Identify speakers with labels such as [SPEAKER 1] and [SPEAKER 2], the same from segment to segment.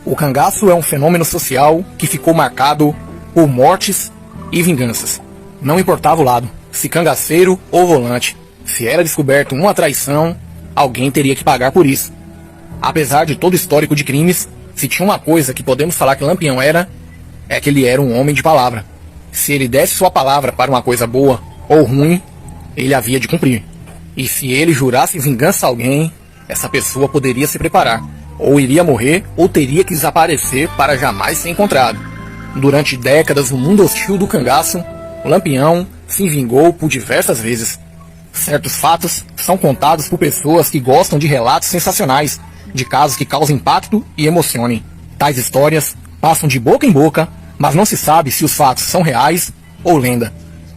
[SPEAKER 1] O cangaço é um fenômeno social que ficou marcado por mortes e vinganças. Não importava o lado, se cangaceiro ou volante. Se era descoberto uma traição, alguém teria que pagar por isso. Apesar de todo o histórico de crimes, se tinha uma coisa que podemos falar que Lampião era, é que ele era um homem de palavra. Se ele desse sua palavra para uma coisa boa ou ruim, ele havia de cumprir. E se ele jurasse vingança a alguém, essa pessoa poderia se preparar. Ou iria morrer, ou teria que desaparecer para jamais ser encontrado. Durante décadas, no mundo hostil do cangaço, o Lampião se vingou por diversas vezes. Certos fatos são contados por pessoas que gostam de relatos sensacionais, de casos que causam impacto e emocionem. Tais histórias passam de boca em boca, mas não se sabe se os fatos são reais ou lenda.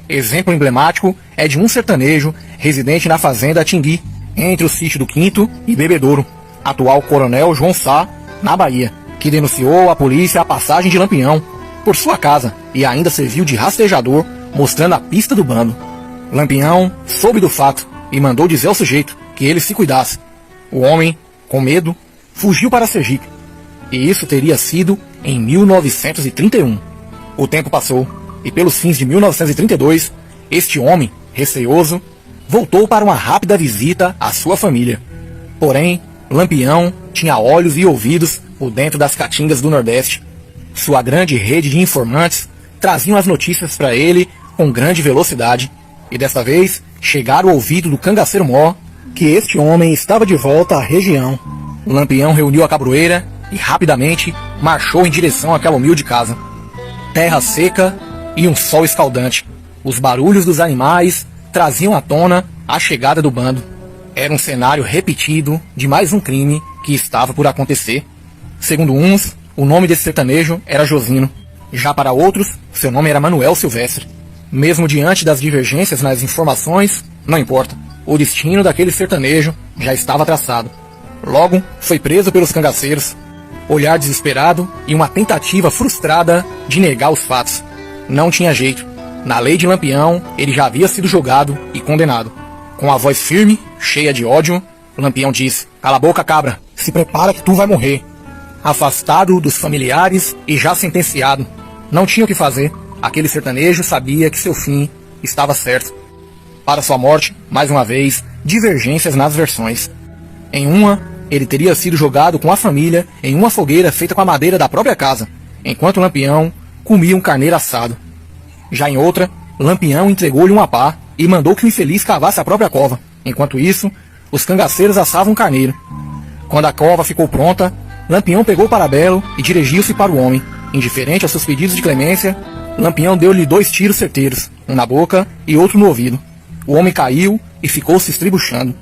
[SPEAKER 1] Exemplo emblemático é de um sertanejo residente na fazenda Tingui, entre o sítio do Quinto e Bebedouro, atual Coronel João Sá, na Bahia, que denunciou à polícia a passagem de Lampião por sua casa e ainda serviu de rastejador, mostrando a pista do bando. Lampião soube do fato e mandou dizer ao sujeito que ele se cuidasse. O homem, com medo, fugiu para Sergipe. E isso teria sido em 1931. O tempo passou e pelos fins de 1932, este homem, receoso, voltou para uma rápida visita à sua família. Porém, Lampião tinha olhos e ouvidos por dentro das caatingas do Nordeste. Sua grande rede de informantes traziam as notícias para ele com grande velocidade. E desta vez, chegaram ao ouvido do cangaceiro Mó que este homem estava de volta à região. Lampião reuniu a cabroeira e rapidamente marchou em direção àquela humilde casa. Terra seca e um sol escaldante. Os barulhos dos animais traziam à tona a chegada do bando. Era um cenário repetido de mais um crime que estava por acontecer. Segundo uns, o nome desse sertanejo era Josino. Já para outros, seu nome era Manuel Silvestre. Mesmo diante das divergências nas informações, não importa. O destino daquele sertanejo já estava traçado. Logo, foi preso pelos cangaceiros. Olhar desesperado e uma tentativa frustrada de negar os fatos. Não tinha jeito. Na lei de Lampião, ele já havia sido julgado e condenado. Com a voz firme, cheia de ódio, Lampião disse: "Cala a boca, cabra. Se prepara que tu vai morrer." Afastado dos familiares e já sentenciado, não tinha o que fazer. Aquele sertanejo sabia que seu fim estava certo. Para sua morte, mais uma vez, divergências nas versões. Em uma, ele teria sido jogado com a família em uma fogueira feita com a madeira da própria casa, enquanto Lampião comia um carneiro assado. Já em outra, Lampião entregou-lhe uma pá e mandou que o infeliz cavasse a própria cova. Enquanto isso, os cangaceiros assavam um carneiro. Quando a cova ficou pronta, Lampião pegou o parabelo e dirigiu-se para o homem. Indiferente aos seus pedidos de clemência, Lampião deu-lhe 2 tiros certeiros, um na boca e outro no ouvido. O homem caiu e ficou se estribuchando.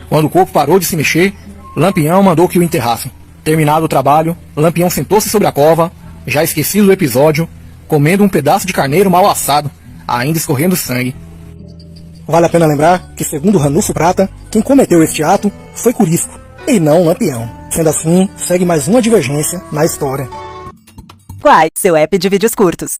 [SPEAKER 1] Quando o corpo parou de se mexer, Lampião mandou que o enterrassem. Terminado o trabalho, Lampião sentou-se sobre a cova, já esquecido do episódio, comendo um pedaço de carneiro mal assado, ainda escorrendo sangue. Vale a pena lembrar que, segundo Ranulfo Prata, quem cometeu este ato foi Curisco, e não Lampião. Sendo assim, segue mais uma divergência na história.
[SPEAKER 2] Quai, seu app de vídeos curtos.